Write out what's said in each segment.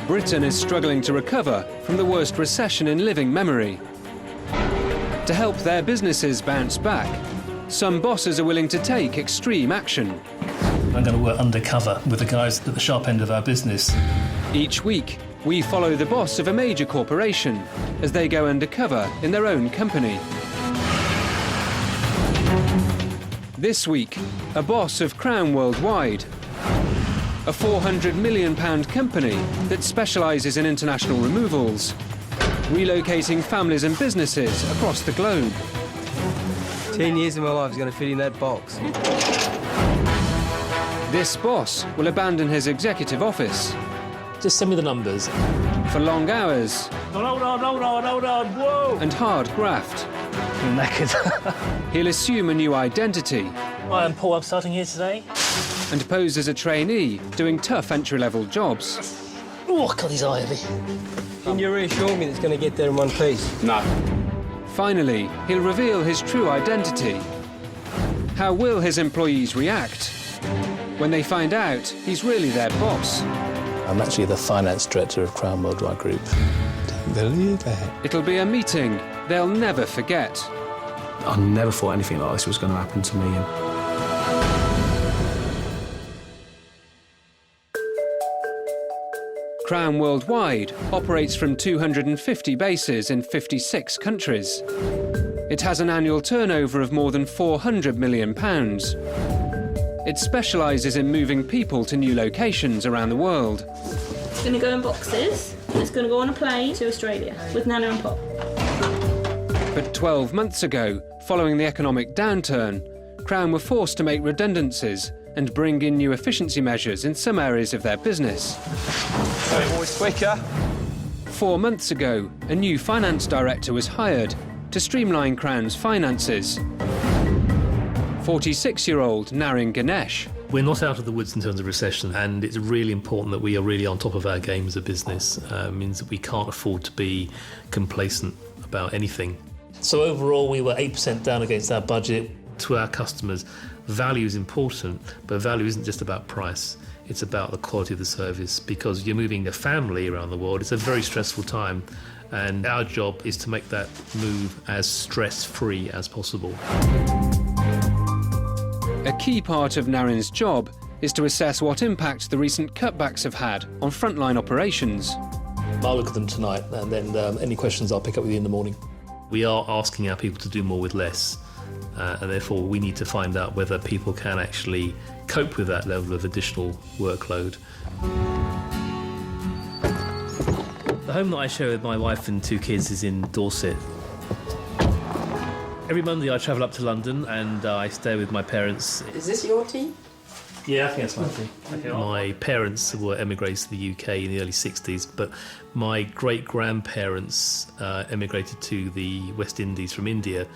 Britain is struggling to recover from the worst recession in living memory. To help their businesses bounce back, some bosses are willing to take extreme action. I'm going to work undercover with the guys at the sharp end of our business. Each week, we follow the boss of a major corporation as they go undercover in their own company. This week, a boss of Crown Worldwide, a £400 million company that specialises in international removals, relocating families and businesses across the globe. 10 years of my life is going to fit in that box. This boss will abandon his executive office Just send me the numbers. for long hours Hold on, whoa! and hard graft. I'm knackered. He'll assume a new identity Hi, I'm Paul, I'm starting here today. and pose as a trainee doing tough entry-level jobs. Oh, God, he's heavy. Can you reassure me that it's going to get there in one piece? No. Finally, he'll reveal his true identity. How will his employees react when they find out he's really their boss? I'm actually the finance director of Crown Worldwide Group. Don't believe that. It'll be a meeting they'll never forget. I never thought anything like this was going to happen to me. Crown Worldwide operates from 250 bases in 56 countries. It has an annual turnover of more than £400 million. It specialises in moving people to new locations around the world. It's going to go in boxes, and it's going to go on a plane to Australia with Nana and Pop. But 12 months ago, following the economic downturn, Crown were forced to make redundancies and bring in new efficiency measures in some areas of their business. Always quicker. 4 months ago, a new finance director was hired to streamline Crown's finances. 46-year-old Naren Ganesh. We're not out of the woods in terms of recession, and it's really important that we are really on top of our game as a business. It means that we can't afford to be complacent about anything. So overall, we were 8% down against our budget. To our customers, value is important, but value isn't just about price. It's about the quality of the service, because you're moving a family around the world. It's a very stressful time, and our job is to make that move as stress-free as possible. A key part of Naren's job is to assess what impact the recent cutbacks have had on frontline operations. I'll look at them tonight, and then any questions I'll pick up with you in the morning. We are asking our people to do more with less, and therefore we need to find out whether people can actually cope with that level of additional workload. The home that I share with my wife and 2 kids is in Dorset. Every Monday I travel up to London and I stay with my parents. Is this your tea? Yeah, I think that's my tea. Okay. My parents were emigrated to the UK in the early 60s, but my great-grandparents emigrated to the West Indies from India.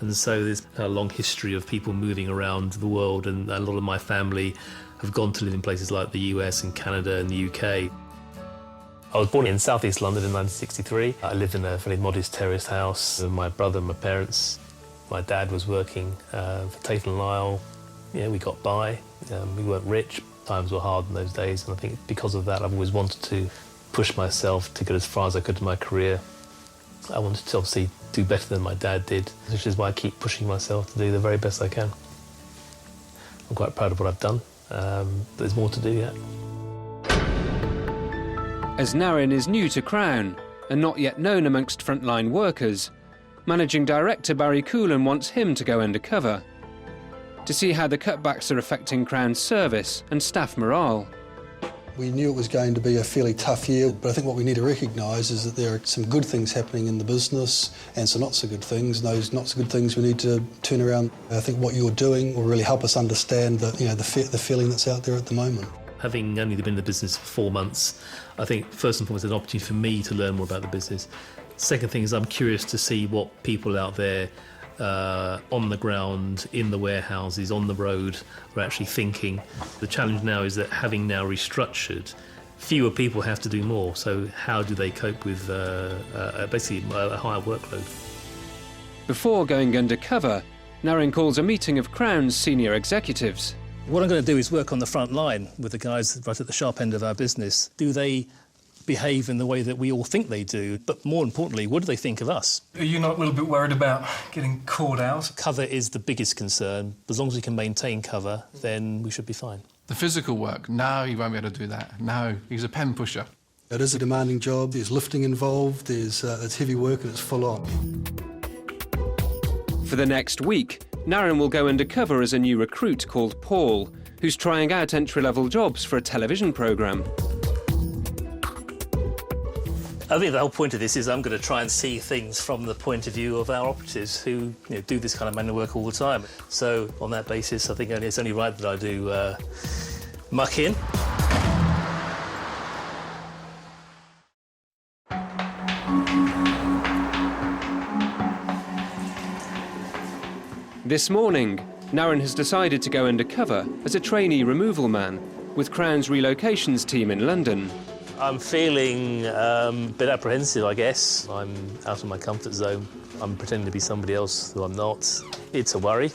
And so there's a long history of people moving around the world, and a lot of my family have gone to live in places like the US and Canada and the UK. I was born in southeast London in 1963. I lived in a fairly modest terraced house with my brother and my parents. My dad was working for Tate & Lyle. Yeah, we got by. We weren't rich. Times were hard in those days, and I think because of that I've always wanted to push myself to get as far as I could in my career. I wanted to obviously do better than my dad did, which is why I keep pushing myself to do the very best I can. I'm quite proud of what I've done. There's more to do yet. As Naren is new to Crown and not yet known amongst frontline workers, Managing Director Barry Coolan wants him to go undercover to see how the cutbacks are affecting Crown's service and staff morale. We knew it was going to be a fairly tough year, but I think what we need to recognise is that there are some good things happening in the business and some not so good things. And those not so good things we need to turn around. I think what you're doing will really help us understand the feeling that's out there at the moment. Having only been in the business for 4 months, I think first and foremost it's an opportunity for me to learn more about the business. Second thing is I'm curious to see what people out there on the ground, in the warehouses, on the road, are actually thinking. The challenge now is that having now restructured, fewer people have to do more. So how do they cope with basically a higher workload? Before going undercover, Naren calls a meeting of Crown's senior executives. What I'm going to do is work on the front line with the guys right at the sharp end of our business. Do they behave in the way that we all think they do, but more importantly, what do they think of us? Are you not a little bit worried about getting caught out? Cover is the biggest concern. As long as we can maintain cover, then we should be fine. The physical work, no, he won't be able to do that. No, he's a pen pusher. It is a demanding job. There's lifting involved, it's heavy work and it's full on. For the next week, Naren will go undercover as a new recruit called Paul, who's trying out entry-level jobs for a television programme. I think the whole point of this is I'm going to try and see things from the point of view of our operatives who do this kind of manual work all the time. So on that basis, I think it's only right that I do muck in. This morning, Naren has decided to go undercover as a trainee removal man with Crown's relocations team in London. I'm feeling a bit apprehensive, I guess. I'm out of my comfort zone. I'm pretending to be somebody else who I'm not. It's a worry.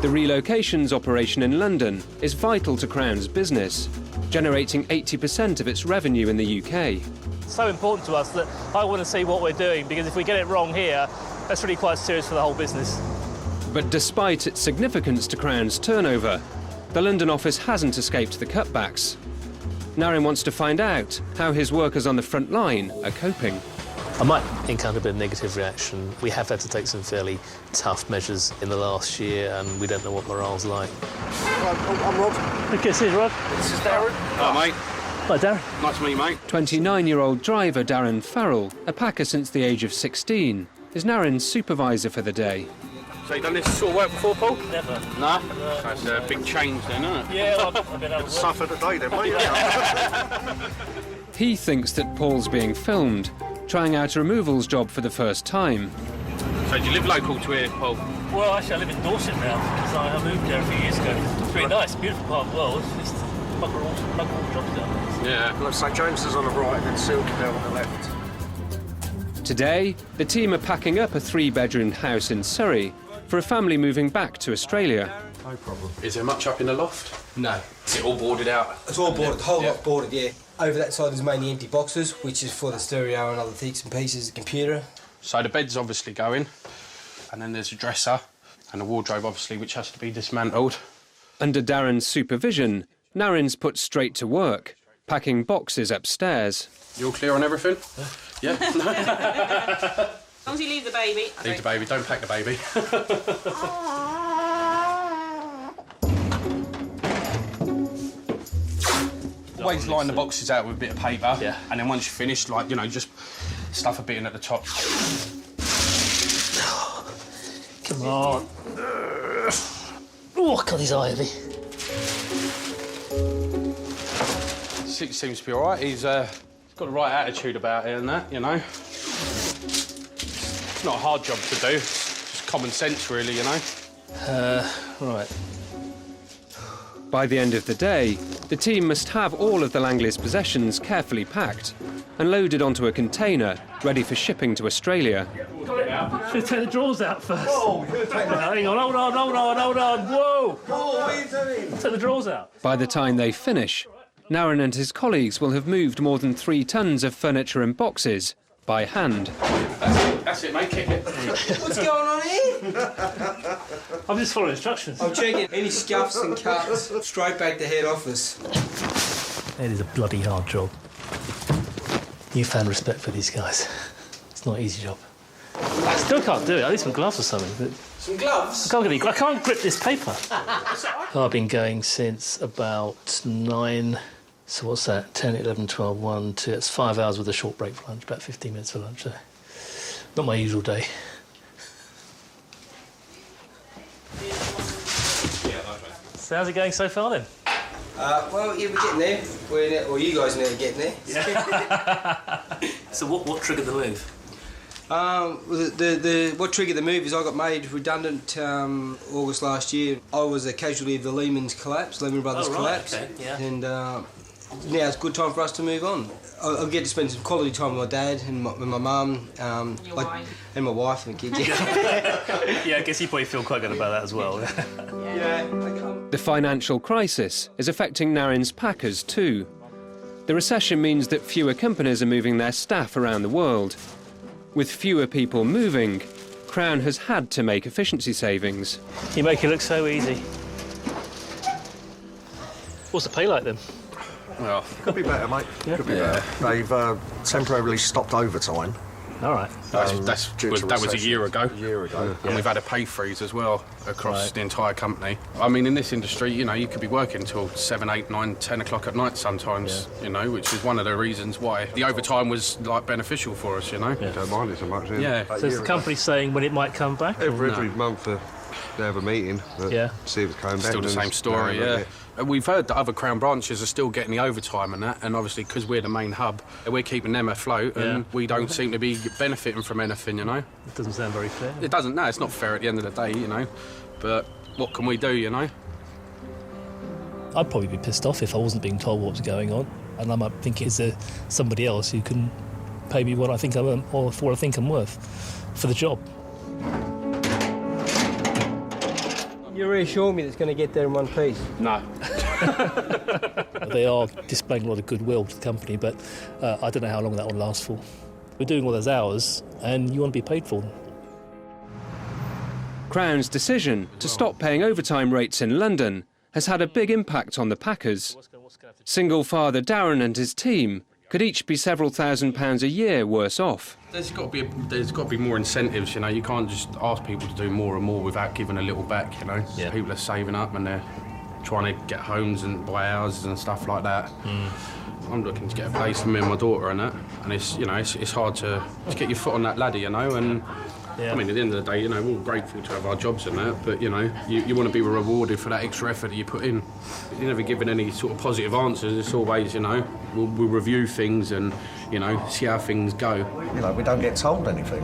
The relocations operation in London is vital to Crown's business, generating 80% of its revenue in the UK. It's so important to us that I want to see what we're doing, because if we get it wrong here, that's really quite serious for the whole business. But despite its significance to Crown's turnover, the London office hasn't escaped the cutbacks. Naren wants to find out how his workers on the front line are coping. I might encounter a bit of negative reaction. We have had to take some fairly tough measures in the last year, and we don't know what morale's like. I'm Rod. Okay, see you, Rod. This is Darren. Hello, mate. Hi, Darren. Nice to meet you, mate. 29-year-old driver Darren Farrell, a packer since the age of 16, is Naren's supervisor for the day. So you done this sort of work before, Paul? Never. No? That's a big change then, isn't it? Yeah, I've been out of Suffer today then, mate. He thinks that Paul's being filmed, trying out a removals job for the first time. So do you live local to here, Paul? Well, actually, I live in Dorset now, because I moved there a few years ago. It's really nice, beautiful part of the world. It's just bugger all jobs down. Yeah. Well, St James's on the right and then Silkerdale on the left. Today, the team are packing up a 3-bedroom house in Surrey for a family moving back to Australia. No problem. Is there much up in the loft? No. Is it all boarded out? It's all boarded, the whole lot boarded, yeah. Over that side is mainly empty boxes, which is for the stereo and other bits and pieces, the computer. So the bed's obviously going, and then there's a dresser and a wardrobe, obviously, which has to be dismantled. Under Darren's supervision, Naren's put straight to work, packing boxes upstairs. You all clear on everything? Yeah? As long as you leave the baby. Leave the baby, don't pack the baby. Always line the boxes out with a bit of paper, Yeah. and then once you're finished, like, just stuff a bit in at the top. Come on. Oh, God, he's ivy. Seems to be all right. He's got the right attitude about it and that, It's not a hard job to do. It's just common sense, really, Right. By the end of the day, the team must have all of the Langley's possessions carefully packed and loaded onto a container, ready for shipping to Australia. Should we take the drawers out first? Hang on, hold on. Whoa! Oh, what are you doing? Take the drawers out. By the time they finish, Naren and his colleagues will have moved more than 3 tons of furniture and boxes by hand. That's it, mate. Kick it. What's going on here? I'm just following instructions. I'm checking any scuffs and cuts straight back to head office. It is a bloody hard job. You found respect for these guys. It's not an easy job. I still can't do it. I need some gloves or something. But Some gloves? I can't grip this paper. I've been going since about 9. So what's that? 10, 11, 12, 1, 2. It's 5 hours with a short break for lunch, about 15 minutes for lunch. So not my usual day. So how's it going so far then? Well, yeah, we're getting there. Well, you guys are nearly getting there. So what triggered the move? What triggered the move is I got made redundant August last year. I was a casualty of the Lehman Brothers collapse. Okay, yeah. And now it's a good time for us to move on. I'll get to spend some quality time with my dad and my mum. And my wife and kids. Yeah, I guess you probably feel quite good about that as well. Yeah. The financial crisis is affecting Naren's packers too. The recession means that fewer companies are moving their staff around the world. With fewer people moving, Crown has had to make efficiency savings. You make it look so easy. What's the pay like then? Well, could be better, mate. Yeah. Could be better. They've temporarily stopped overtime. All right. That was a year ago. And we've had a pay freeze as well across the entire company. I mean, in this industry, you know, you could be working till 7, 8, 9, 10 o'clock at night sometimes, you know, which is one of the reasons why the overtime was, like, beneficial for us, you know. Don't mind it so much, Yeah. So is the company saying when it might come back? Every month they have a meeting. See if it's coming back. Still the same story, And we've heard that other Crown branches are still getting the overtime and that, and obviously because we're the main hub, we're keeping them afloat, and we don't seem to be benefiting from anything, you know. It doesn't sound very fair. It doesn't, no, it's not fair at the end of the day, you know, but what can we do, you know? I'd probably be pissed off if I wasn't being told what was going on, and I might think, is there somebody else who can pay me what I think I'm or for what I think I'm worth for the job? You reassure me that it's going to get there in one piece? No. They are displaying a lot of goodwill to the company, but I don't know how long that will last for. We're doing all those hours, and you want to be paid for them. Crown's decision to stop paying overtime rates in London has had a big impact on the packers. Single father Darren and his team could each be several £1,000s a year worse off. There's got to be more incentives, you know. You can't just ask people to do more and more without giving a little back, you know. Yeah. People are saving up and they're trying to get homes and buy houses and stuff like that. I'm looking to get a place for me and my daughter and that, and it's, you know, it's hard to get your foot on that ladder, you know. And I mean, at the end of the day, you know, we're all grateful to have our jobs and that, but, you know, you want to be rewarded for that extra effort that you put in. You're never given any sort of positive answers. It's always, you know, we'll review things and, you know, see how things go. You know, we don't get told anything.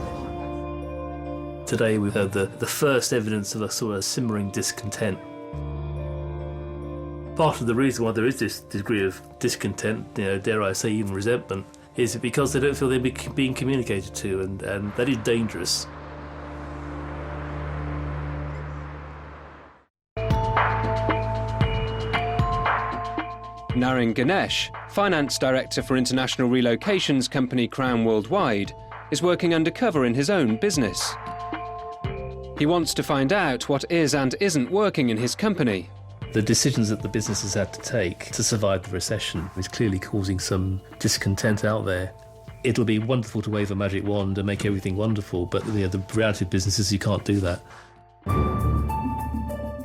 Today we've had the first evidence of a sort of simmering discontent. Part of the reason why there is this degree of discontent, you know, dare I say even resentment, is because they don't feel they're being communicated to, and that is dangerous. Naren Ganesh, Finance Director for international relocations company Crown Worldwide, is working undercover in his own business. He wants to find out what is and isn't working in his company. The decisions that the business has had to take to survive the recession is clearly causing some discontent out there. It'll be wonderful to wave a magic wand and make everything wonderful, but the reality of business is you can't do that.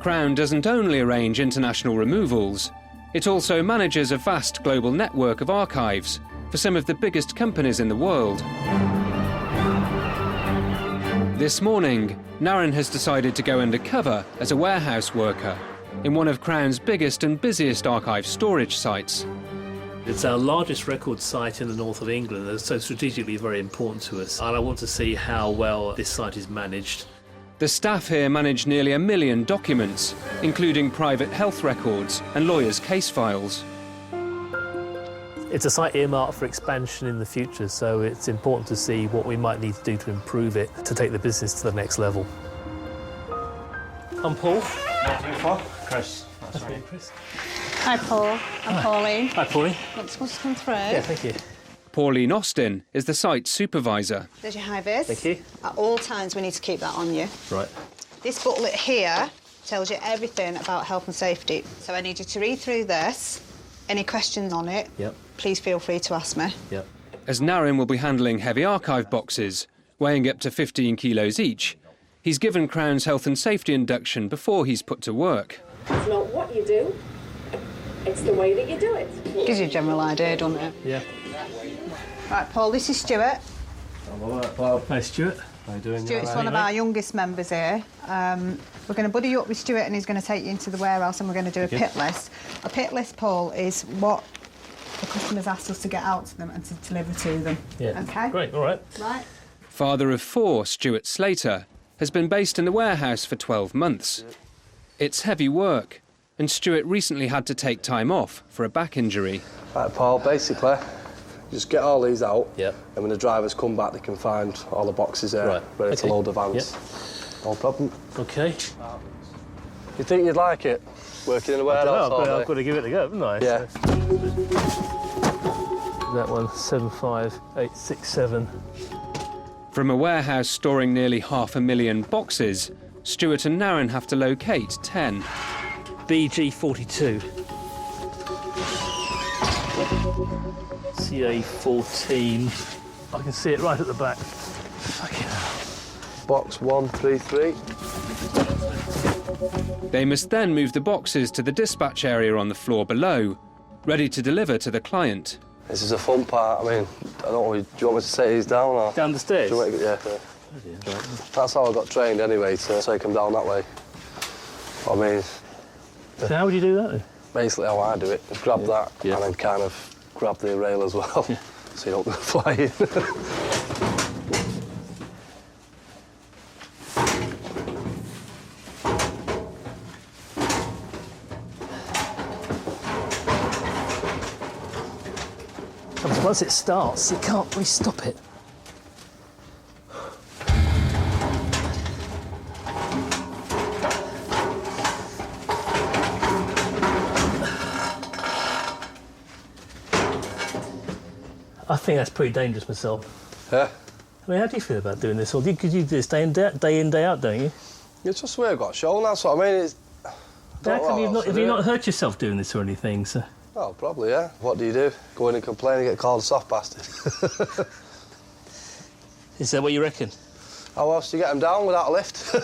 Crown doesn't only arrange international removals, it also manages a vast global network of archives for some of the biggest companies in the world. This morning, Naren has decided to go undercover as a warehouse worker in one of Crown's biggest and busiest archive storage sites. It's our largest record site in the north of England, and so strategically very important to us. And I want to see how well this site is managed. The staff here manage nearly 1 million documents, including private health records and lawyers' case files. It's a site earmarked for expansion in the future, so it's important to see what we might need to do to improve it, to take the business to the next level. I'm Paul. Chris. Chris. Hi, Paul. I'm Pauline. Hi, Pauline. What's to come through? Yeah, thank you. Pauline Austin is the site supervisor. There's your high-vis. Thank you. At all times, we need to keep that on you. Right. This booklet here tells you everything about health and safety. So I need you to read through this. Any questions on it, please feel free to ask me. Yep. As Naren will be handling heavy archive boxes, weighing up to 15 kilos each, he's given Crown's health and safety induction before he's put to work. It's not what you do, it's the way that you do it. Gives you a general idea, doesn't it? Yeah. Right, Paul, this is Stuart. Hi, Stuart. How you doing? Stuart's one of our youngest members here. We're going to buddy you up with Stuart and he's going to take you into the warehouse and we're going to do a pit list. A pit list, Paul, is what the customers asked us to get out to them and to deliver to them. Yeah. OK? Great, all right. Right. Father of 4, Stuart Slater, has been based in the warehouse for 12 months. It's heavy work, and Stuart recently had to take time off for a back injury. Right, Paul, basically, just get all these out, and when the drivers come back, they can find all the boxes there, ready to load the vans. No problem. OK. You think you'd like it, working in a warehouse all day? I've got to give it a go, haven't I? Yeah. that one? 75867. From a warehouse storing nearly 500,000 boxes, Stuart and Naren have to locate 10. BG42. CA14. I can see it right at the back. Fucking hell. Box 133. They must then move the boxes to the dispatch area on the floor below, ready to deliver to the client. This is a fun part. I mean, I don't know, do you want me to take these down or? Down the stairs? Do you want me to, yeah. That's how I got trained anyway, to take them down that way. I mean... So how would you do that then? Basically how I do it, is grab that and then kind of grab the rail as well, so you don't fly in. Once it starts, you can't really stop it. I think that's pretty dangerous myself. Yeah? I mean, how do you feel about doing this? Or could you do this day in, day out, don't you? It's just the way I've got shown, that's what I mean. It's... How come have you not hurt yourself doing this or anything? So? Oh, probably, yeah. What do? Go in and complain and get called a soft bastard. Is that what you reckon? How else do you get them down without a lift?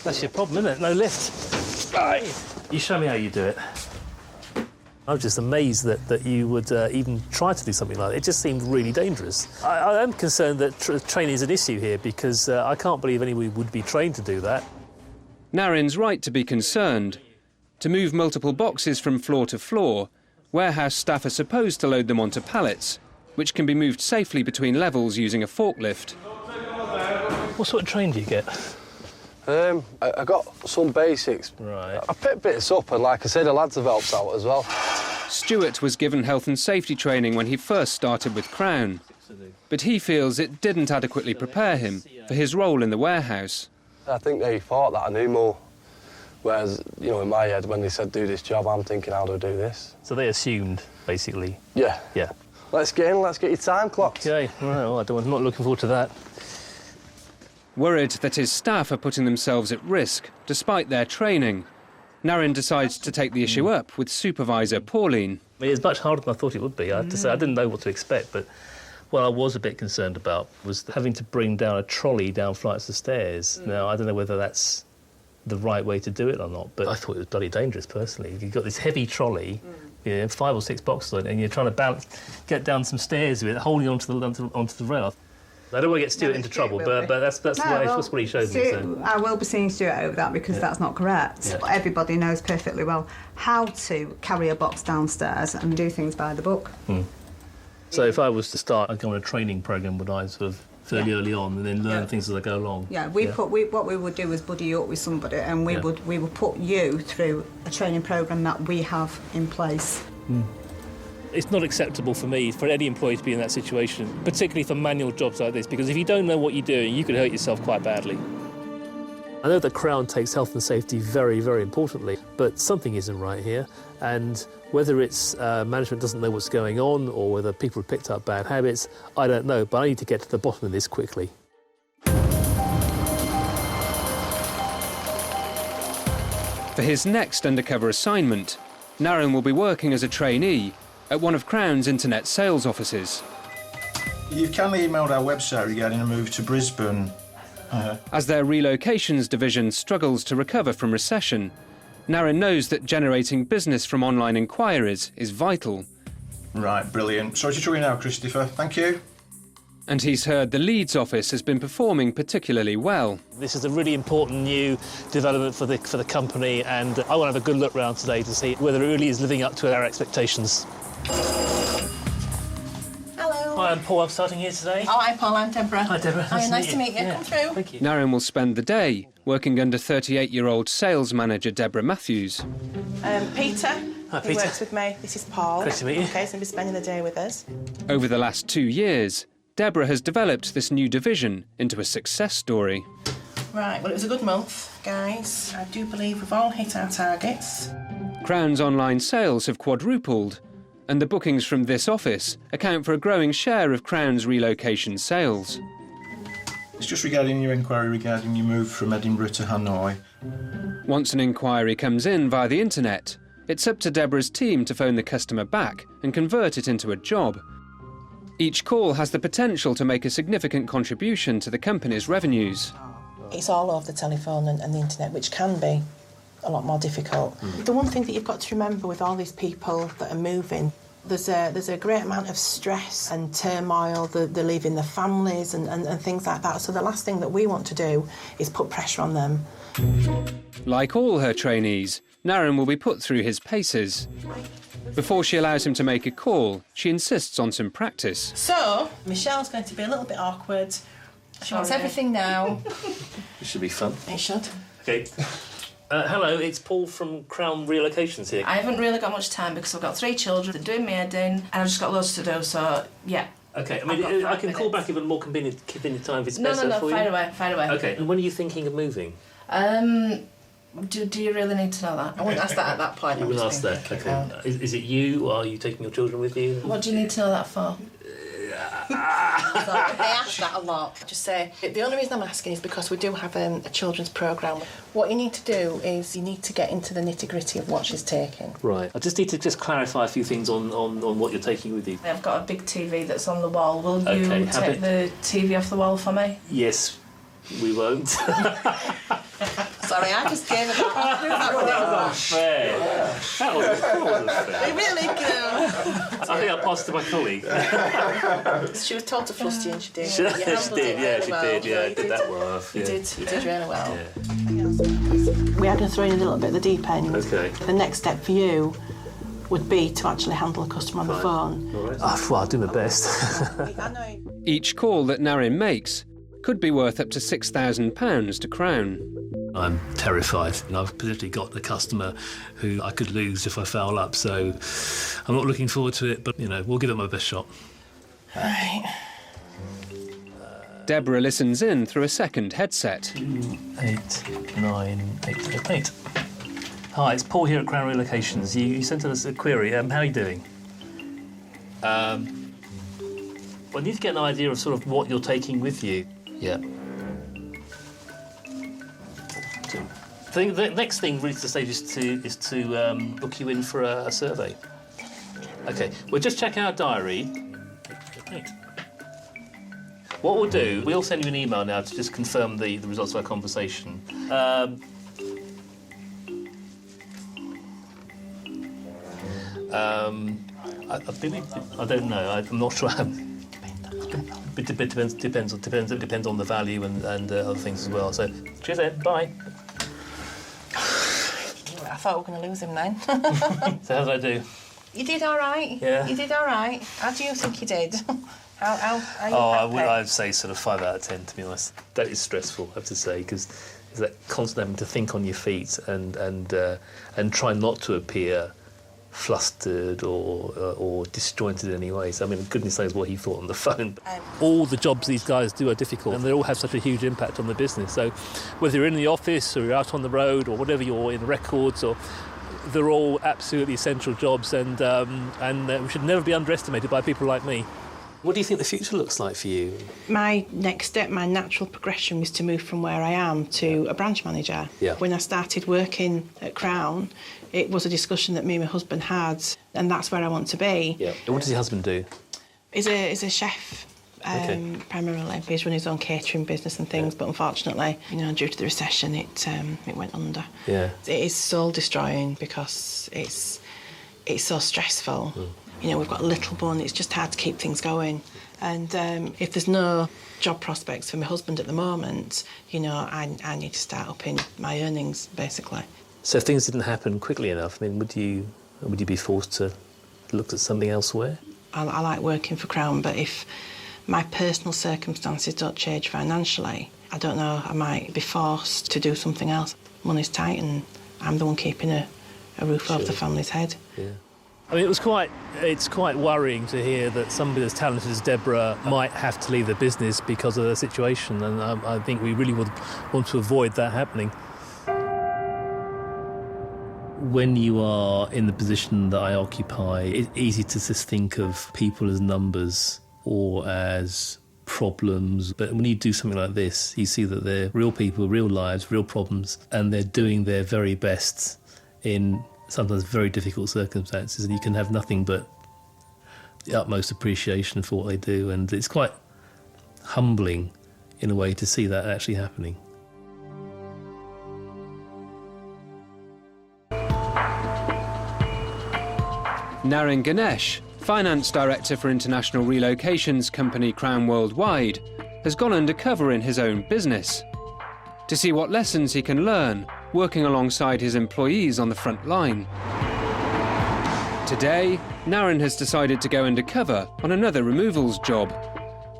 That's your problem, isn't it? No lift. Right. You show me how you do it. I was just amazed that you would even try to do something like that. It just seemed really dangerous. I am concerned that training is an issue here because I can't believe anybody would be trained to do that. Naren's right to be concerned. To move multiple boxes from floor to floor, warehouse staff are supposed to load them onto pallets, which can be moved safely between levels using a forklift. What sort of training do you get? I got some basics. Right. I picked bits up and, like I said, the lads have helped out as well. Stuart was given health and safety training when he first started with Crown, but he feels it didn't adequately prepare him for his role in the warehouse. I think they thought that I knew more. Whereas, you know, in my head, when they said do this job, I'm thinking, how do I do this? So they assumed, basically? Yeah. Yeah. Let's get in, let's get your time clocked. OK, well, I'm not looking forward to that. Worried that his staff are putting themselves at risk, despite their training, Naren decides to take the issue up with supervisor Pauline. I mean, it's much harder than I thought it would be. I have to say, I didn't know what to expect, but what I was a bit concerned about was having to bring down a trolley down flights of stairs. Now, I don't know whether that's the right way to do it or not, but I thought it was bloody dangerous, personally. You've got this heavy trolley, 5 or 6 boxes on it, and you're trying to get down some stairs with it, holding onto the rail. I don't want to get Stuart into trouble, but that's what he showed me. So. I will be seeing Stuart over that because that's not correct. Yeah. Everybody knows perfectly well how to carry a box downstairs and do things by the book. So if I was to start, I'd go on a training programme, would I, sort of fairly early on, and then learn things as I go along? Yeah, what we would do is buddy you up with somebody, and we would put you through a training programme that we have in place. It's not acceptable for me, for any employee to be in that situation, particularly for manual jobs like this, because if you don't know what you're doing, you could hurt yourself quite badly. I know that Crown takes health and safety very, very importantly, but something isn't right here, and whether it's management doesn't know what's going on or whether people have picked up bad habits, I don't know, but I need to get to the bottom of this quickly. For his next undercover assignment, Naren will be working as a trainee at one of Crown's internet sales offices. You've kindly emailed our website regarding a move to Brisbane. As their relocations division struggles to recover from recession, Naren knows that generating business from online inquiries is vital. Right, brilliant. Sorry to trouble you now, Christopher. Thank you. And he's heard the Leeds office has been performing particularly well. This is a really important new development for the company, and I want to have a good look round today to see whether it really is living up to our expectations. Hello. Hi, I'm Paul. I'm starting here today. Oh, I'm Paul. I'm Deborah. Hi, Deborah. Nice to meet you. Yeah. Come through. Thank you. Naren will spend the day working under 38-year-old sales manager Deborah Matthews. Peter. Hi, He Peter. works with me. This is Paul. Great to meet you. Okay, so he'll be spending the day with us. Over the last 2 years, Deborah has developed this new division into a success story. Right, well, it was a good month, guys. I do believe we've all hit our targets. Crown's online sales have quadrupled, And the bookings from this office account for a growing share of Crown's relocation sales. It's just regarding your inquiry regarding your move from Edinburgh to Hanoi. Once an inquiry comes in via the internet, it's up to Deborah's team to phone the customer back and convert it into a job. Each call has the potential to make a significant contribution to the company's revenues. It's all over the telephone and the internet, which can be a lot more difficult. The one thing that you've got to remember with all these people that are moving, there's a great amount of stress and turmoil. They're leaving their families and things like that. So the last thing that we want to do is put pressure on them. Like all her trainees, Naren will be put through his paces. Before she allows him to make a call, she insists on some practice. So, Michelle's going to be a little bit awkward. She wants everything now. It should be fun. It should. OK. Hello, it's Paul from Crown Relocations here. I haven't really got much time because I've got 3 children, they're doing my head in, and I've just got loads to do, so, yeah. OK, I mean, I can call back even more convenient time if it's better for you. No, fire away. OK, and when are you thinking of moving? Do you really need to know that? I wouldn't ask that at that point. You wouldn't ask that, OK. Is it you, or are you taking your children with you? What do you need to know that for? They ask that a lot. Just say, the only reason I'm asking is because we do have a children's programme. What you need to do is you need to get into the nitty-gritty of what she's taking. Right. I just need to clarify a few things on what you're taking with you. I've got a big TV that's on the wall. Will you take the TV off the wall for me? Yes, we won't. Sorry, I just gave it that. That was unfair. That was unfair. You really can. I think I'll pass to my colleague. She was told to fuss you and she did. She did, Yeah, I did that well. You did really well. Yeah. We had to throw in a little bit at the deep end. OK. The next step for you would be to actually handle a customer on the phone. All right. Well, I'll do my best. Each call that Naren makes could be worth up to £6,000 to Crown. I'm terrified, and I've particularly got the customer who I could lose if I foul up, so I'm not looking forward to it, but, we'll give it my best shot. All right. Deborah listens in through a second headset. 28988. Hi, it's Paul here at Crown Relocations. You sent us a query. How are you doing? Well, I need to get an idea of sort of what you're taking with you. Yeah. The next thing really to say is to book you in for a survey. OK, we'll just check our diary. Right. What we'll do, we'll send you an email now to just confirm the results of our conversation. I don't know. I'm not sure. It depends on the value and other things as well. So, cheers then. Bye. I thought we were going to lose him then. So how did I do? You did all right. Yeah. You did all right. How do you think you did? How are you happy? I'd say sort of 5 out of 10, to be honest. That is stressful, I have to say, because there's that constant having to think on your feet and try not to appear flustered or disjointed in any way. So, I mean, goodness knows what he thought on the phone. All the jobs these guys do are difficult, and they all have such a huge impact on the business. So whether you're in the office or you're out on the road or whatever, you're in records, or they're all absolutely essential jobs, and we should never be underestimated by people like me. What do you think the future looks like for you? My next step, my natural progression, was to move from where I am to a branch manager. Yeah. When I started working at Crown, it was a discussion that me and my husband had, and that's where I want to be. Yeah. What does your husband do? He's a chef, primarily. He's run his own catering business and things, but unfortunately, due to the recession, it went under. Yeah. It is soul destroying because it's so stressful. We've got a little one, it's just hard to keep things going. And if there's no job prospects for my husband at the moment, I need to start upping my earnings, basically. So if things didn't happen quickly enough, I mean, would you be forced to look at something elsewhere? I like working for Crown, but if my personal circumstances don't change financially, I don't know, I might be forced to do something else. Money's tight and I'm the one keeping a roof over the family's head. Yeah. I mean, it's quite worrying to hear that somebody as talented as Deborah might have to leave the business because of the situation, and I think we really would want to avoid that happening. When you are in the position that I occupy, it's easy to just think of people as numbers or as problems. But when you do something like this, you see that they're real people, real lives, real problems, and they're doing their very best in sometimes very difficult circumstances, and you can have nothing but the utmost appreciation for what they do, and it's quite humbling in a way to see that actually happening. Naren Ganesh, Finance Director for international relocations company Crown Worldwide, has gone undercover in his own business to see what lessons he can learn working alongside his employees on the front line. Today, Naren has decided to go undercover on another removals job,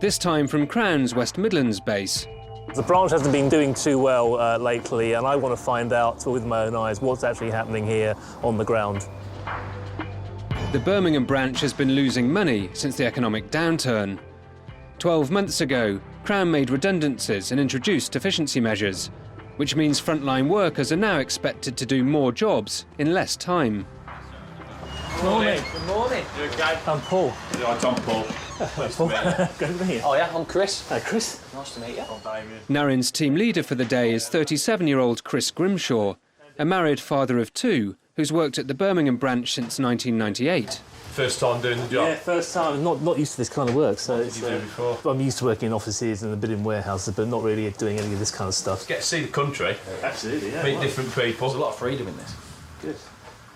this time from Crown's West Midlands base. The branch hasn't been doing too well lately, and I want to find out with my own eyes what's actually happening here on the ground. The Birmingham branch has been losing money since the economic downturn. 12 months ago, Crown made redundancies and introduced efficiency measures, which means frontline workers are now expected to do more jobs in less time. Good morning. Good morning. You okay? I'm Paul. Right, I'm Paul. Nice to meet you. Good to meet you. Oh yeah, I'm Chris. Hi, Chris. Nice to meet you. I'm Damien. Naren's team leader for the day is 37-year-old Chris Grimshaw, a married father of two who's worked at the Birmingham branch since 1998. First time doing the job? Yeah, first time. Not used to this kind of work. So what did you do before? I'm used to working in offices and a bit in warehouses, but not really doing any of this kind of stuff. Get to see the country. Absolutely, yeah. Meet different people. There's a lot of freedom in this. Good.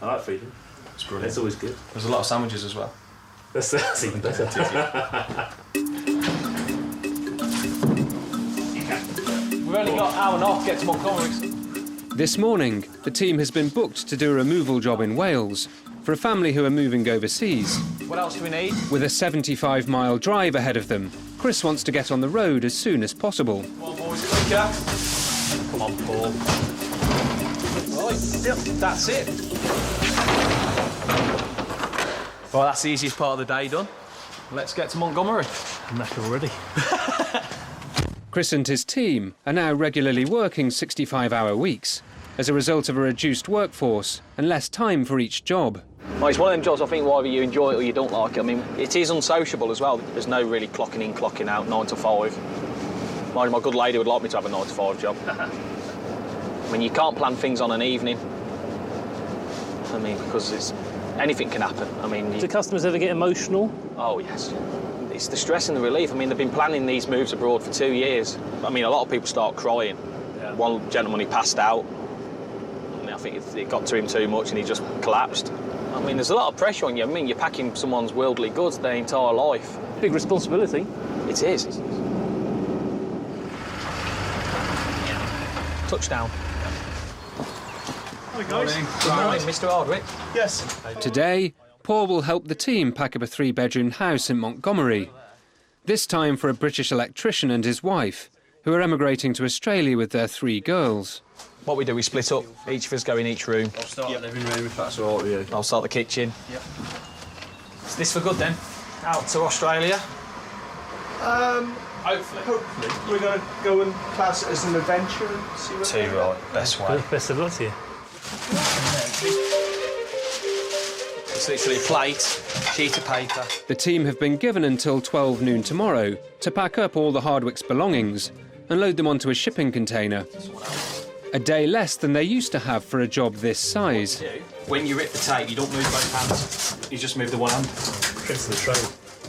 I like freedom. It's brilliant. It's always good. There's a lot of sandwiches as well. That's even better. We've only got an hour and a half to get to Montgomery. This morning, the team has been booked to do a removal job in Wales for a family who are moving overseas. What else do we need? With a 75-mile drive ahead of them, Chris wants to get on the road as soon as possible. Come on, boys, quicker. Come on, Paul. Right, yep, that's it. Well, that's the easiest part of the day done. Let's get to Montgomery. I'm knackered already. Chris and his team are now regularly working 65-hour weeks as a result of a reduced workforce and less time for each job. Well, it's one of them jobs I think whether you enjoy it or you don't like it. I mean, it is unsociable as well. There's no really clocking in, clocking out, 9 to 5. My good lady would like me to have a 9 to 5 job. I mean, you can't plan things on an evening. I mean, because anything can happen. I mean, do customers ever get emotional? Oh, yes. It's the stress and the relief. I mean, they've been planning these moves abroad for 2 years. I mean, a lot of people start crying. Yeah. One gentleman, he passed out. I think it got to him too much and he just collapsed. I mean, there's a lot of pressure on you. I mean, you're packing someone's worldly goods their entire life. Big responsibility. It is. Touchdown. Hi, guys. Good morning, Mr. Hardwick. Yes. Today, Paul will help the team pack up a 3-bedroom house in Montgomery. This time for a British electrician and his wife, who are emigrating to Australia with their 3 girls. What we do, we split up. Each of us go in each room. I'll start the living room if that's all right with you. I'll start the kitchen. Yep. Is this for good then? Out to Australia? Hopefully. We're going to go and class it as an adventure and see what Too right. Best way. Best of luck to you. It's literally a plate, sheet of paper. The team have been given until 12 noon tomorrow to pack up all the Hardwick's belongings and load them onto a shipping container. A day less than they used to have for a job this size. When you rip the tape, you don't move both hands. You just move the one hand. Trips the trade.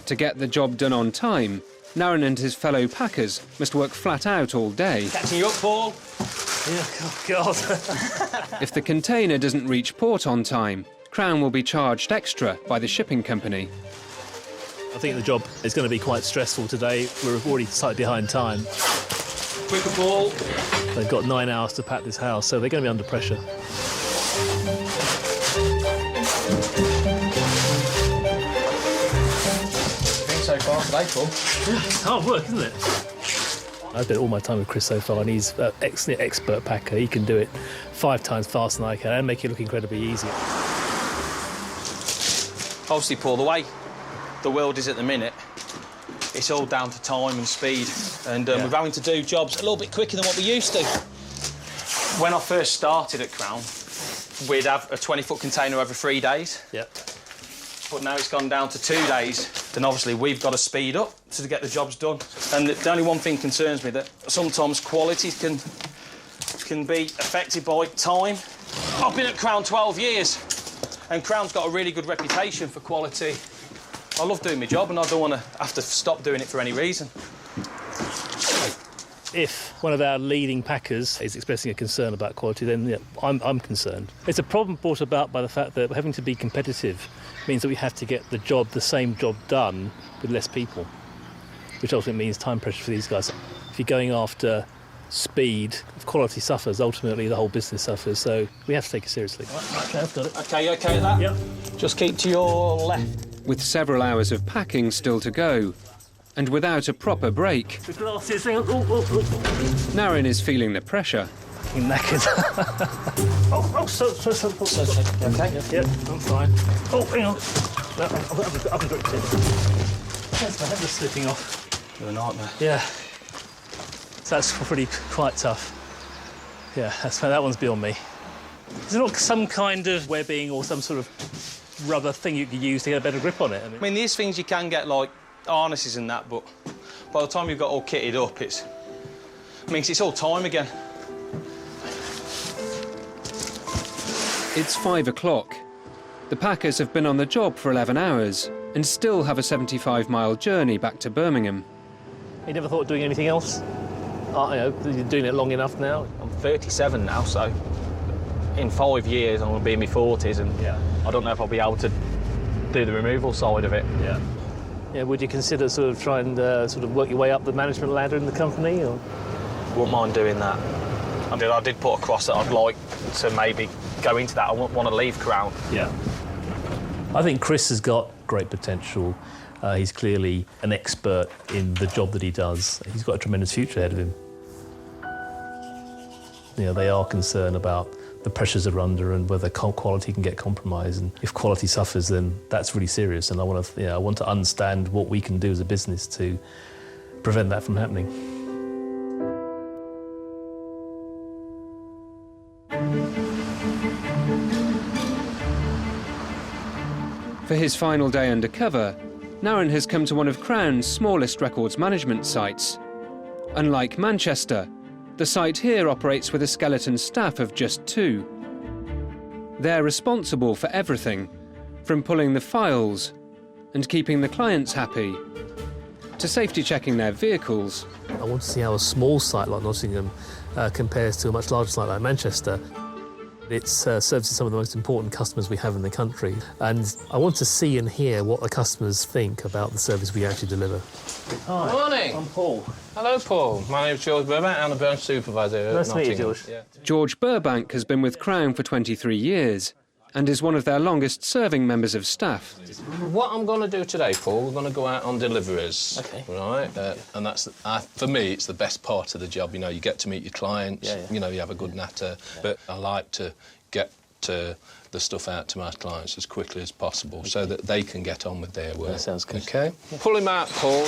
To get the job done on time, Naren and his fellow packers must work flat out all day. Catching you up, Paul. Yeah, oh God. If the container doesn't reach port on time, Crown will be charged extra by the shipping company. I think the job is going to be quite stressful today. We're already slightly behind time. Quicker, Paul. They've got 9 hours to pack this house, so they're going to be under pressure. So far today, Paul. It's hard work, isn't it? I've spent all my time with Chris so far, and he's an excellent expert packer. He can do it 5 times faster than I can and make it look incredibly easy. Obviously, Paul, the way the world is at the minute, it's all down to time and speed, and we're having to do jobs a little bit quicker than what we used to. When I first started at Crown, we'd have a 20-foot container over 3 days. Yep. But now it's gone down to 2 days. Then obviously we've got to speed up to get the jobs done. And the only one thing concerns me, that sometimes quality can be affected by time. I've been at Crown 12 years, and Crown's got a really good reputation for quality. I love doing my job, and I don't want to have to stop doing it for any reason. If one of our leading packers is expressing a concern about quality, then yeah, I'm concerned. It's a problem brought about by the fact that having to be competitive means that we have to get the same job done with less people, which ultimately means time pressure for these guys. If you're going after speed, if quality suffers, ultimately the whole business suffers, so we have to take it seriously. Okay, I've got it. OK, you OK with that? Yep. Just keep to your left. With several hours of packing still to go, and without a proper break, The glasses, hang on. Naren is feeling the pressure. Fucking knackered. So. OK? Yep, I'm fine. Oh, hang on. No, I've gripped it. That's my head was slipping off. You're a nightmare. Yeah. So that's quite tough. Yeah, that one's beyond me. Is there not some kind of webbing or some sort of rubber thing you could use to get a better grip on it? I mean, these things you can get, like, harnesses and that, but by the time you've got all kitted up, it's all time again. It's 5 o'clock. The packers have been on the job for 11 hours and still have a 75-mile journey back to Birmingham. You never thought of doing anything else? You're doing it long enough now? I'm 37 now, so in 5 years I'm going to be in my 40s, and I don't know if I'll be able to do the removal side of it. Yeah. Yeah, would you consider sort of trying to sort of work your way up the management ladder in the company, or? Wouldn't mind doing that. I did put across that I'd like to maybe go into that. I wouldn't want to leave Crown. Yeah. I think Chris has got great potential. He's clearly an expert in the job that he does. He's got a tremendous future ahead of him. You know, they are concerned about the pressures they're under and whether quality can get compromised. And if quality suffers, then that's really serious. And I want to understand what we can do as a business to prevent that from happening. For his final day undercover, Naren has come to one of Crown's smallest records management sites. Unlike Manchester, the site here operates with a skeleton staff of just 2. They're responsible for everything, from pulling the files and keeping the clients happy, to safety checking their vehicles. I want to see how a small site like Nottingham compares to a much larger site like Manchester. It services some of the most important customers we have in the country, and I want to see and hear what the customers think about the service we actually deliver. Hi. Morning. I'm Paul. Hello, Paul. My name's George Burbank. I'm the branch supervisor at Nice to meet you, Nottingham. George. Yeah. George Burbank has been with Crown for 23 years and is one of their longest-serving members of staff. What I'm going to do today, Paul, we're going to go out on deliveries. OK. Right? And that's, for me, it's the best part of the job. You know, you get to meet your clients, you know, you have a good natter. Yeah. But I like to get the stuff out to my clients as quickly as possible so that they can get on with their work. That sounds good. OK? Pull him out, Paul.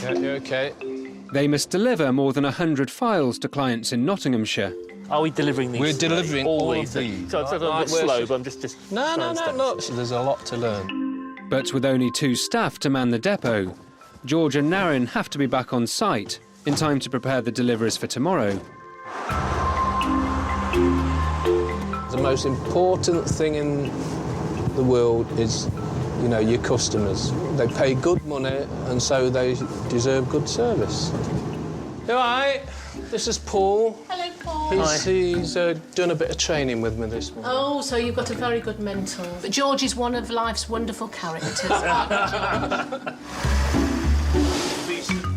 Yeah, you OK? They must deliver more than 100 files to clients in Nottinghamshire. Are we delivering these? We're delivering all of these. So it's a bit slow, but I'm just No, look, there's a lot to learn. But with only 2 staff to man the depot, George and Naren have to be back on site in time to prepare the deliveries for tomorrow. The most important thing in the world is, you know, your customers. They pay good money, and so they deserve good service. You all right? This is Paul. Hello, Paul. He's done a bit of training with me this morning. Oh, so you've got a very good mentor. But George is one of life's wonderful characters.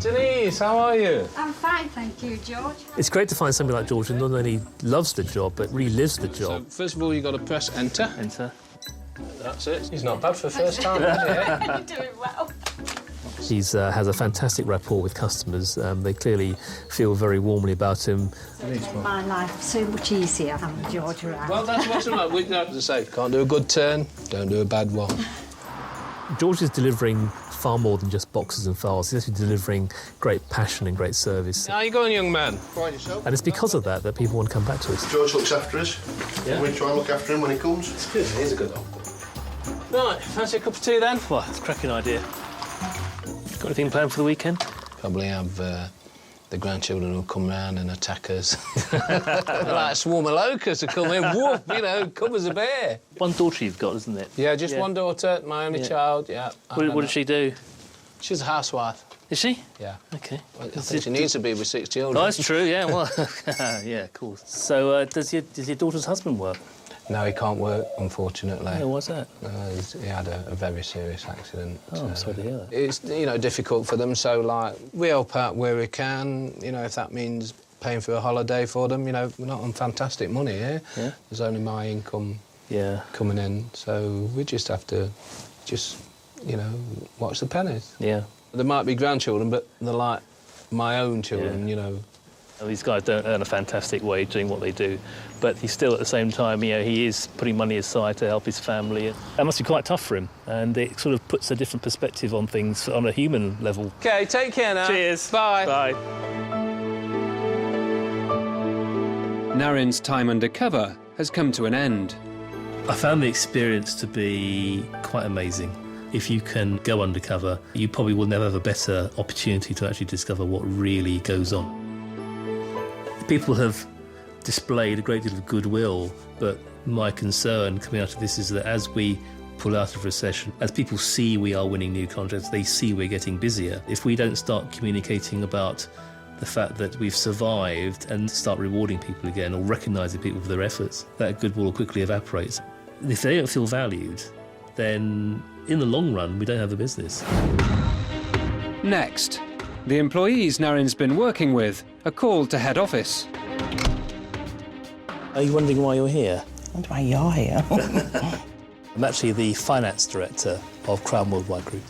Denise, how are you? I'm fine, thank you, George. It's great to find somebody like George who not only loves the job, but really lives the job. So, first of all, you've got to press enter. Enter. That's it. He's not bad for the first time, is he? You're doing well. He has a fantastic rapport with customers. They clearly feel very warmly about him. My life so much easier having George around. Well, that's what's right. We have to say, can't do a good turn, don't do a bad one. George is delivering far more than just boxes and files. He's actually delivering great passion and great service. How you going, young man? Fine, yourself? And it's because of that people want to come back to us. George looks after us. Yeah. We try and look after him when he comes. It's good. He's a good dog. Right, fancy a cup of tea then? Well, it's a cracking idea. Got anything planned for the weekend? Probably have the grandchildren who'll come round and attack us. Like a swarm of locusts will come in, whoop, you know, come as a bear. One daughter you've got, isn't it? Yeah, just one daughter, my only child, yeah. What does she do? She's a housewife. Is she? Yeah. OK. Well, I think she needs to be with 6 children. Oh, that's true, yeah, well, yeah, of course. So does your daughter's husband work? No, he can't work, unfortunately. Yeah, what's that? He had a very serious accident. Oh, I'm sorry to hear that. It's, you know, difficult for them, so, like, we help out where we can, you know, if that means paying for a holiday for them, you know, we're not on fantastic money here. Yeah. There's only my income coming in, so we just have to you know, watch the pennies. Yeah. There might be grandchildren, but they're like my own children, you know. These guys don't earn a fantastic wage doing what they do, but he's still, at the same time, you know, he is putting money aside to help his family. That must be quite tough for him, and it sort of puts a different perspective on things on a human level. OK, take care now. Cheers. Bye. Bye. Narin's time undercover has come to an end. I found the experience to be quite amazing. If you can go undercover, you probably will never have a better opportunity to actually discover what really goes on. People have displayed a great deal of goodwill, but my concern coming out of this is that as we pull out of recession, as people see we are winning new contracts, they see we're getting busier. If we don't start communicating about the fact that we've survived and start rewarding people again or recognising people for their efforts, that goodwill quickly evaporates. If they don't feel valued, then in the long run, we don't have a business. Next, the employees Narin's been working with are called to head office. Are you wondering why you're here? Wonder why you're here. I'm actually the finance director of Crown Worldwide Group.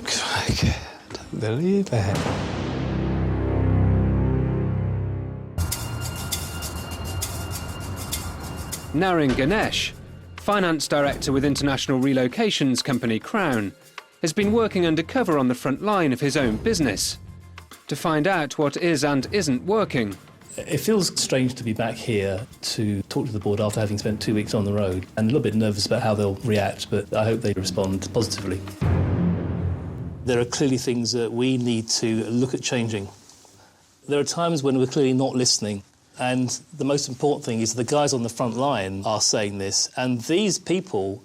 I don't believe it. Narin Ganesh, finance director with international relocations company Crown, has been working undercover on the front line of his own business to find out what is and isn't working. It feels strange to be back here to talk to the board after having spent 2 weeks on the road, and a little bit nervous about how they'll react, but I hope they respond positively. There are clearly things that we need to look at changing. There are times when we're clearly not listening, and the most important thing is the guys on the front line are saying this, and these people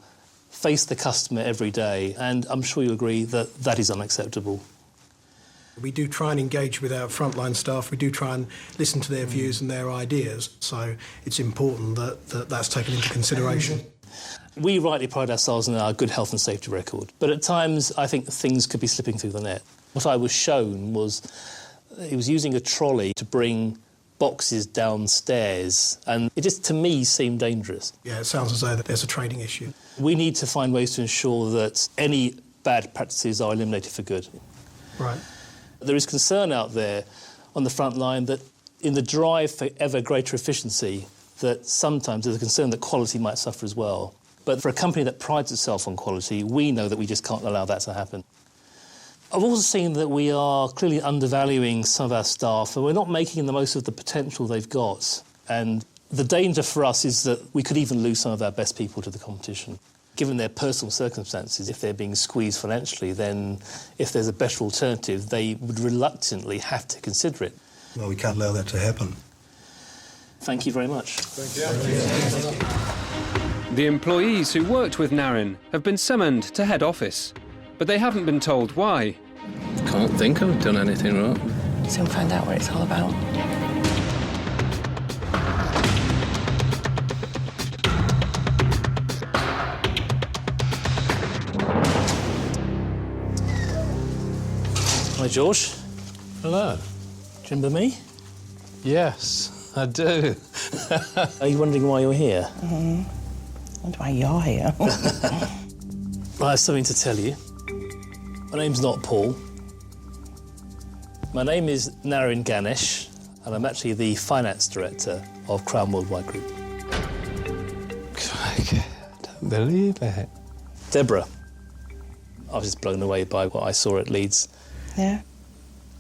face the customer every day, and I'm sure you'll agree that that is unacceptable. We do try and engage with our frontline staff. We do try and listen to their views and their ideas. So it's important that that's taken into consideration. We rightly pride ourselves on our good health and safety record, but at times I think things could be slipping through the net. What I was shown was he was using a trolley to bring boxes downstairs, and it just, to me, seemed dangerous. Yeah, it sounds as though that there's a trading issue. We need to find ways to ensure that any bad practices are eliminated for good. Right. There is concern out there on the front line that in the drive for ever greater efficiency, that sometimes there's a concern that quality might suffer as well. But for a company that prides itself on quality, we know that we just can't allow that to happen. I've also seen that we are clearly undervaluing some of our staff, and we're not making the most of the potential they've got. And the danger for us is that we could even lose some of our best people to the competition. Given their personal circumstances, if they're being squeezed financially, then if there's a better alternative, they would reluctantly have to consider it. Well, we can't allow that to happen. Thank you very much. Thank you. The employees who worked with Narin have been summoned to head office, but they haven't been told why. Can't think I've done anything wrong. Soon find out what it's all about. Hi, George. Hello. Do you remember me? Yes, I do. Are you wondering why you're here? I wonder why you're here. I have something to tell you. My name's not Paul. My name is Narin Ganesh, and I'm actually the finance director of Crown Worldwide Group. I don't believe it. Deborah, I was just blown away by what I saw at Leeds. Yeah.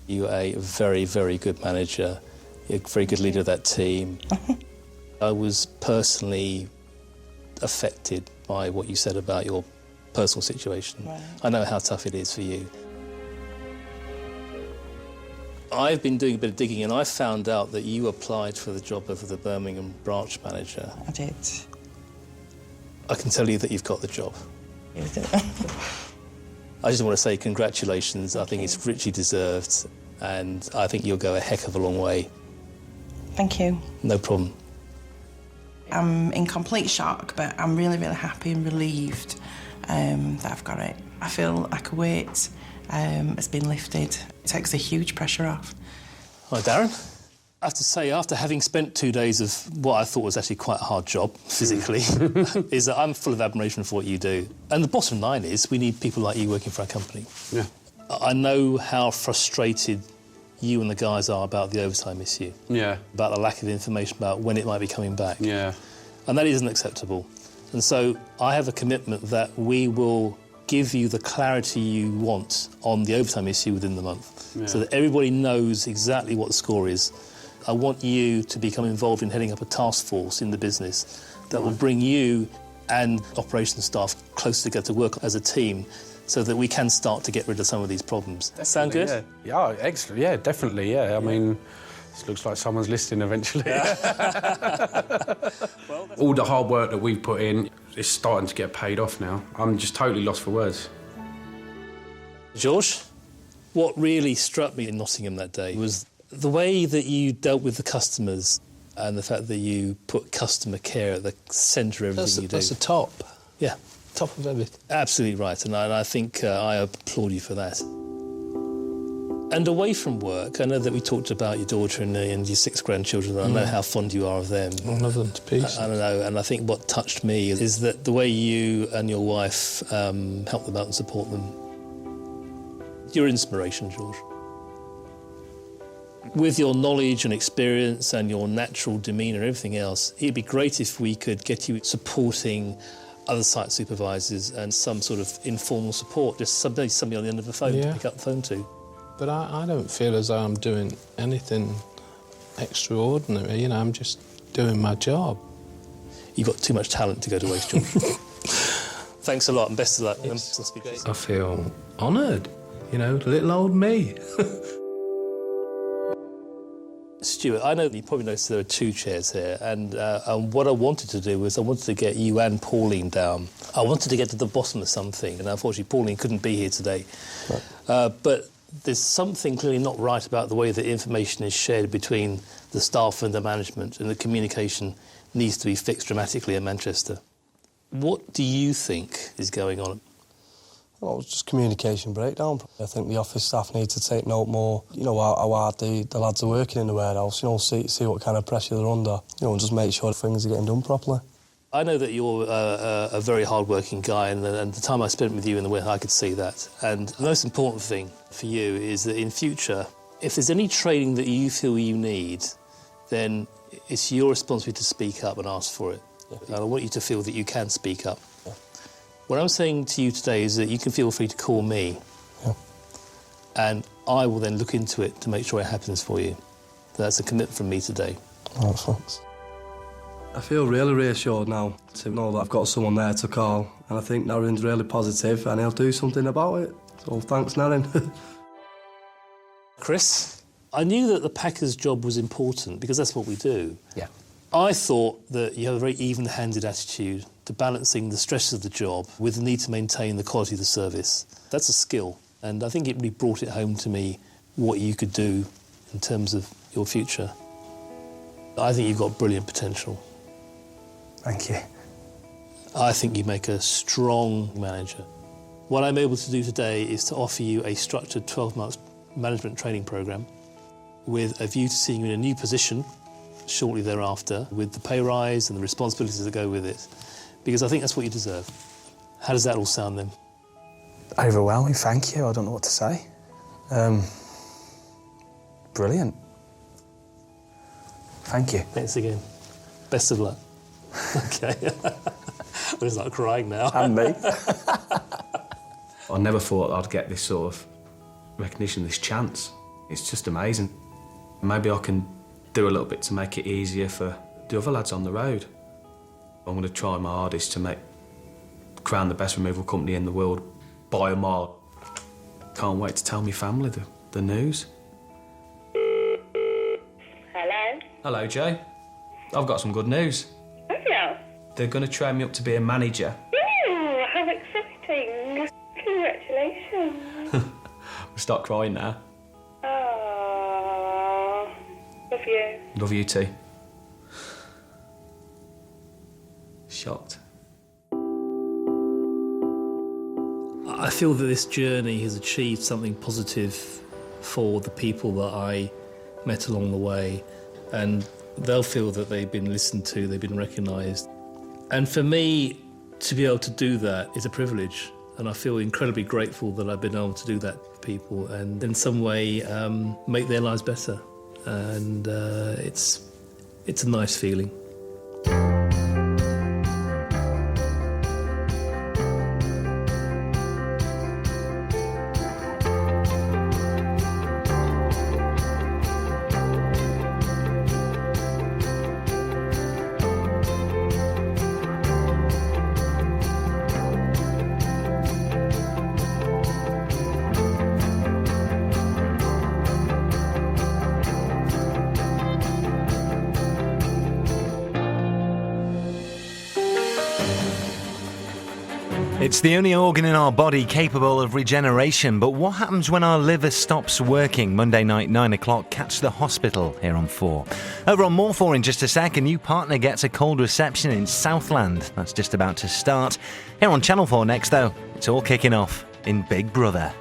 You are a very, very good manager. You're a very good leader of that team. I was personally affected by what you said about your personal situation. Right. I know how tough it is for you. I've been doing a bit of digging and I found out that you applied for the job of the Birmingham branch manager. I did. I can tell you that you've got the job. I just want to say congratulations. I think it's richly deserved and I think you'll go a heck of a long way. Thank you. No problem. I'm in complete shock, but I'm really, really happy and relieved that I've got it. I feel like a weight has been lifted. It takes a huge pressure off. Hi, Darren. I have to say, after having spent 2 days of what I thought was actually quite a hard job, physically, is that I'm full of admiration for what you do. And the bottom line is, we need people like you working for our company. Yeah. I know how frustrated you and the guys are about the overtime issue. Yeah. About the lack of information about when it might be coming back. Yeah. And that isn't acceptable. And so I have a commitment that we will give you the clarity you want on the overtime issue within the month, so that everybody knows exactly what the score is. I want you to become involved in heading up a task force in the business that will bring you and operations staff closer together to work as a team so that we can start to get rid of some of these problems. Definitely, Sound good? Yeah, excellent. Yeah, definitely, yeah. I mean, this looks like someone's listening eventually. All the hard work that we've put in is starting to get paid off now. I'm just totally lost for words. George, what really struck me in Nottingham that day was the way that you dealt with the customers and the fact that you put customer care at the centre of everything you do. That's the top. Yeah. Top of everything. Absolutely right, and I think I applaud you for that. And away from work, I know that we talked about your daughter and your 6 grandchildren, and I know how fond you are of them. I love them to pieces. I don't know, and I think what touched me is that the way you and your wife help them out and support them. You're inspiration, George. With your knowledge and experience and your natural demeanour and everything else, it'd be great if we could get you supporting other site supervisors and some sort of informal support, just somebody on the end of the phone to pick up the phone to. But I don't feel as though I'm doing anything extraordinary, you know, I'm just doing my job. You've got too much talent to go to waste, George. Thanks a lot and best of luck. I feel honoured, you know, little old me. Stuart, I know that you probably noticed there are 2 chairs here, and what I wanted to do was I wanted to get you and Pauline down. I wanted to get to the bottom of something, and unfortunately Pauline couldn't be here today. Right. But there's something clearly not right about the way that information is shared between the staff and the management, and the communication needs to be fixed dramatically in Manchester. What do you think is going on? Well, it's just communication breakdown. I think the office staff need to take note more, you know, how hard the lads are working in the warehouse, you know, see what kind of pressure they're under, you know, and just make sure things are getting done properly. I know that you're a very hard-working guy, and the time I spent with you in the warehouse, I could see that. And the most important thing for you is that in future, if there's any training that you feel you need, then it's your responsibility to speak up and ask for it. Yeah. And I want you to feel that you can speak up. Yeah. What I'm saying to you today is that you can feel free to call me, and I will then look into it to make sure it happens for you. That's a commitment from me today. Oh, thanks. I feel really reassured now to know that I've got someone there to call, and I think Naren's really positive and he'll do something about it. So thanks, Naren. Chris, I knew that the packer's job was important because that's what we do. Yeah. I thought that you have a very even-handed attitude to balancing the stresses of the job with the need to maintain the quality of the service. That's a skill, and I think it really brought it home to me what you could do in terms of your future. I think you've got brilliant potential. Thank you. I think you make a strong manager. What I'm able to do today is to offer you a structured 12-month management training programme with a view to seeing you in a new position shortly thereafter, with the pay rise and the responsibilities that go with it, because I think that's what you deserve. How does that all sound then? Overwhelming, thank you. I don't know what to say. Brilliant. Thank you. Thanks again. Best of luck. OK. I'm just like crying now. And me. I never thought I'd get this sort of recognition, this chance. It's just amazing. Maybe I can do a little bit to make it easier for the other lads on the road. I'm going to try my hardest to make Crown the best removal company in the world by a mile. Can't wait to tell my family the news. Hello? Hello, Joe. I've got some good news. Oh, yeah. They're going to train me up to be a manager. Oh, how exciting. Congratulations. I'll start crying now. Oh, love you. Love you too. Shocked. I feel that this journey has achieved something positive for the people that I met along the way, and they'll feel that they've been listened to, they've been recognised. And for me, to be able to do that is a privilege, and I feel incredibly grateful that I've been able to do that for people and in some way make their lives better. And it's a nice feeling. It's the only organ in our body capable of regeneration, but what happens when our liver stops working? Monday night, 9 o'clock, catch The Hospital here on 4. Over on More 4 in just a sec, a new partner gets a cold reception in Southland. That's just about to start. Here on Channel 4 next, though, it's all kicking off in Big Brother.